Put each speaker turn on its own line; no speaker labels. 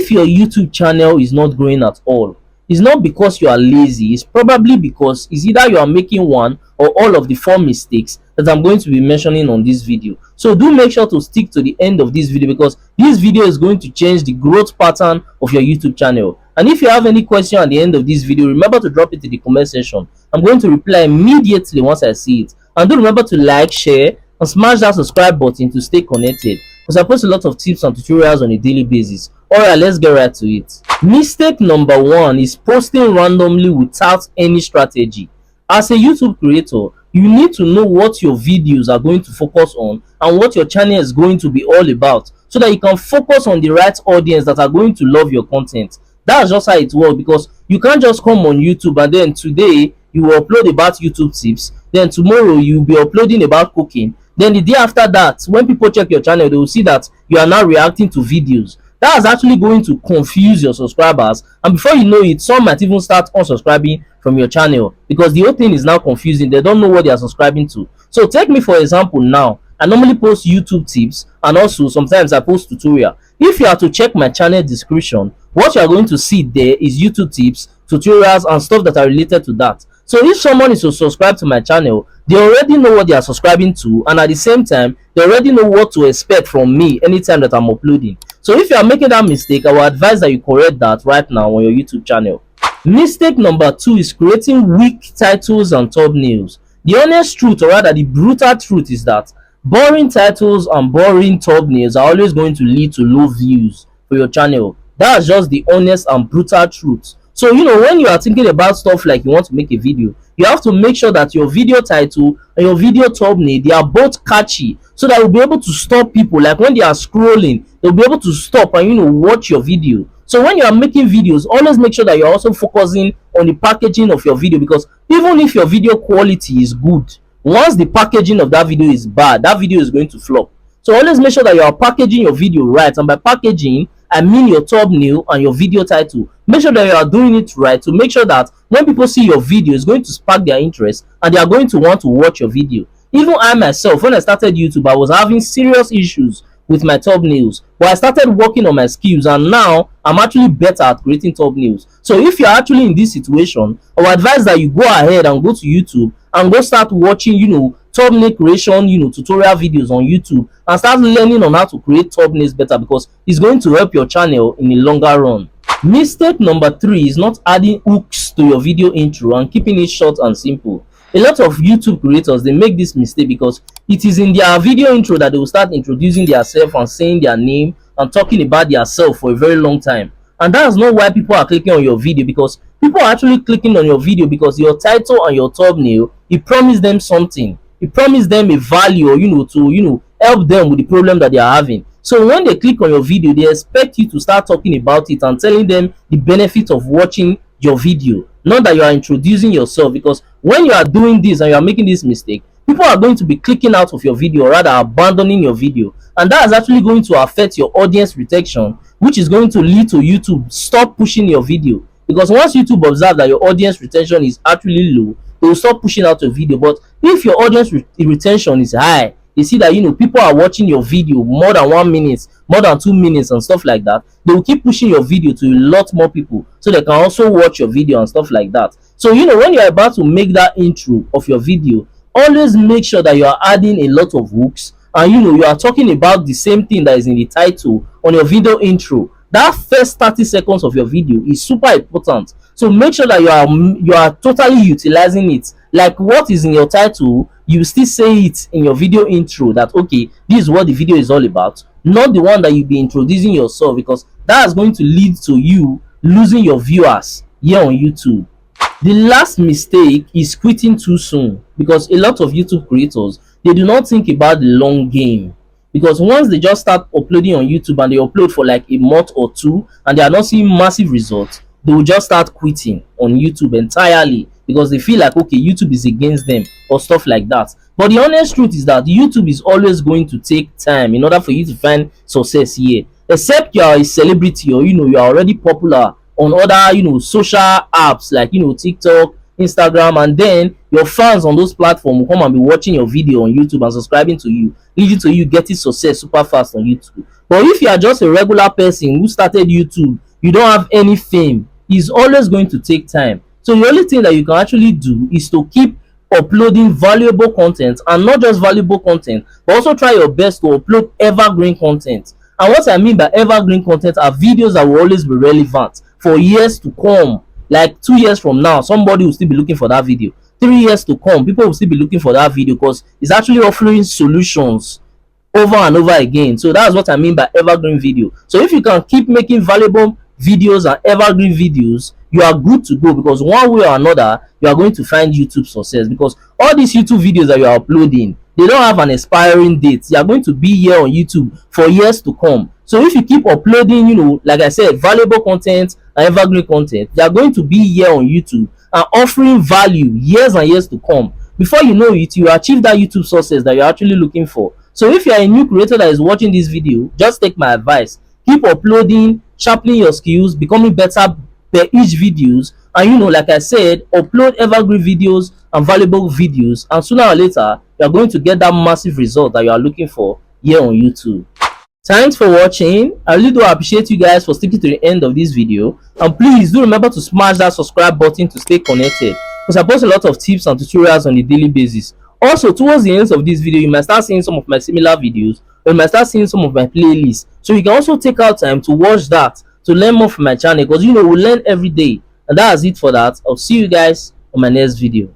if your YouTube channel is not growing at all, it's not because you are lazy. It's probably because it's either you are making one or all of the four mistakes that I'm going to be mentioning on this video. So do make sure to stick to the end of this video, because this video is going to change the growth pattern of your YouTube channel. And if you have any question at the end of this video, remember to drop it in the comment section. I'm going to reply immediately once I see it. And do remember to like, share, and smash that subscribe button to stay connected, because I post a lot of tips and tutorials on a daily basis. Alright, let's get right to it. Mistake number 1 is posting randomly without any strategy. As a YouTube creator, you need to know what your videos are going to focus on and what your channel is going to be all about, so that you can focus on the right audience that are going to love your content. That's just how it works, because you can't just come on YouTube and then today you will upload about YouTube tips, then tomorrow you will be uploading about cooking, then the day after that, when people check your channel, they will see that you are now reacting to videos. That is actually going to confuse your subscribers, and before you know it, some might even start unsubscribing from your channel, because the whole thing is now confusing. They don't know what they are subscribing to. So take me for example now. I normally post YouTube tips, and also sometimes I post tutorial. If you are to check my channel description, what you are going to see there is YouTube tips, tutorials, and stuff that are related to that. So if someone is to subscribe to my channel, they already know what they are subscribing to, and at the same time they already know what to expect from me anytime that I'm uploading. So if you are making that mistake, I will advise that you correct that right now on your YouTube channel. Mistake number 2 is creating weak titles and thumbnails. The honest truth, or rather the brutal truth, is that boring titles and boring thumbnails are always going to lead to low views for your channel. That's just the honest and brutal truth. So when you are thinking about stuff like you want to make a video, you have to make sure that your video title and your video thumbnail, they are both catchy, so that you'll be able to stop people. Like when they are scrolling, they'll be able to stop and watch your video. So when you are making videos, always make sure that you're also focusing on the packaging of your video, because even if your video quality is good, once the packaging of that video is bad, that video is going to flop. So always make sure that you are packaging your video right, and by packaging I mean your thumbnail and your video title. Make sure that you are doing it right, to make sure that when people see your video, it's going to spark their interest and they are going to want to watch your video. Even I myself, when I started YouTube, I was having serious issues with my thumbnails, but I started working on my skills, and now I'm actually better at creating thumbnails. So if you're actually in this situation, I would advise that you go ahead and go to YouTube and go start watching thumbnail creation tutorial videos on YouTube, and start learning on how to create thumbnails better, because it's going to help your channel in the longer run. Mistake number 3 is not adding hooks to your video intro and keeping it short and simple. A lot of YouTube creators, they make this mistake because it is in their video intro that they will start introducing themselves and saying their name and talking about themselves for a very long time. And that's not why people are clicking on your video, because people are actually clicking on your video because your title and your thumbnail, it promised them something. It promised them a value, to help them with the problem that they are having. So when they click on your video, they expect you to start talking about it and telling them the benefit of watching your video, not that you are introducing yourself. Because when you are doing this and you are making this mistake, people are going to be clicking out of your video, or rather abandoning your video, and that is actually going to affect your audience retention, which is going to lead to YouTube stop pushing your video. Because once YouTube observes that your audience retention is actually low, they will stop pushing out your video. But if your audience retention is high, they see that people are watching your video more than 1 minute, more than 2 minutes and stuff like that, they will keep pushing your video to a lot more people, so they can also watch your video and stuff like that. So when you're about to make that intro of your video, always make sure that you are adding a lot of hooks, and you are talking about the same thing that is in the title on your video intro. That first 30 seconds of your video is super important. So make sure that you are totally utilizing it. Like what is in your title, you still say it in your video intro, that okay, this is what the video is all about, not the one that you'll be introducing yourself, because that is going to lead to you losing your viewers here on YouTube. The last mistake is quitting too soon, because a lot of YouTube creators, they do not think about the long game. Because once they just start uploading on YouTube and they upload for like a month or two and they are not seeing massive results, they will just start quitting on YouTube entirely, because they feel like okay, YouTube is against them or stuff like that. But the honest truth is that YouTube is always going to take time in order for you to find success here, except you are a celebrity, or you are already popular on other social apps like TikTok, Instagram, and then your fans on those platforms will come and be watching your video on YouTube and subscribing to you, leading to you getting success super fast on YouTube. But if you are just a regular person who started YouTube, you don't have any fame, it's always going to take time. So the only thing that you can actually do is to keep uploading valuable content, and not just valuable content, but also try your best to upload evergreen content. And what I mean by evergreen content are videos that will always be relevant for years to come. Like 2 years from now, somebody will still be looking for that video. 3 years to come, people will still be looking for that video because it's actually offering solutions over and over again. So that's what I mean by evergreen video. So if you can keep making valuable videos and evergreen videos, you are good to go, because one way or another you are going to find YouTube success, because all these YouTube videos that you are uploading, they don't have an expiring date. They are going to be here on YouTube for years to come. So if you keep uploading, like I said, valuable content and evergreen content, they are going to be here on YouTube and offering value years and years to come. Before you know it, you achieve that YouTube success that you're actually looking for. So if you're a new creator that is watching this video, just take my advice. Keep uploading, sharpening your skills, becoming better per each videos, and like I said, upload evergreen videos and valuable videos, and sooner or later you are going to get that massive result that you are looking for here on YouTube. Thanks for watching. I really do appreciate you guys for sticking to the end of this video, and please do remember to smash that subscribe button to stay connected, because I post a lot of tips and tutorials on a daily basis. Also, towards the end of this video, you might start seeing some of my similar videos, or you might start seeing some of my playlists, so you can also take out time to watch that, to learn more from my channel, because we learn every day. And that's it for that. I'll see you guys on my next video.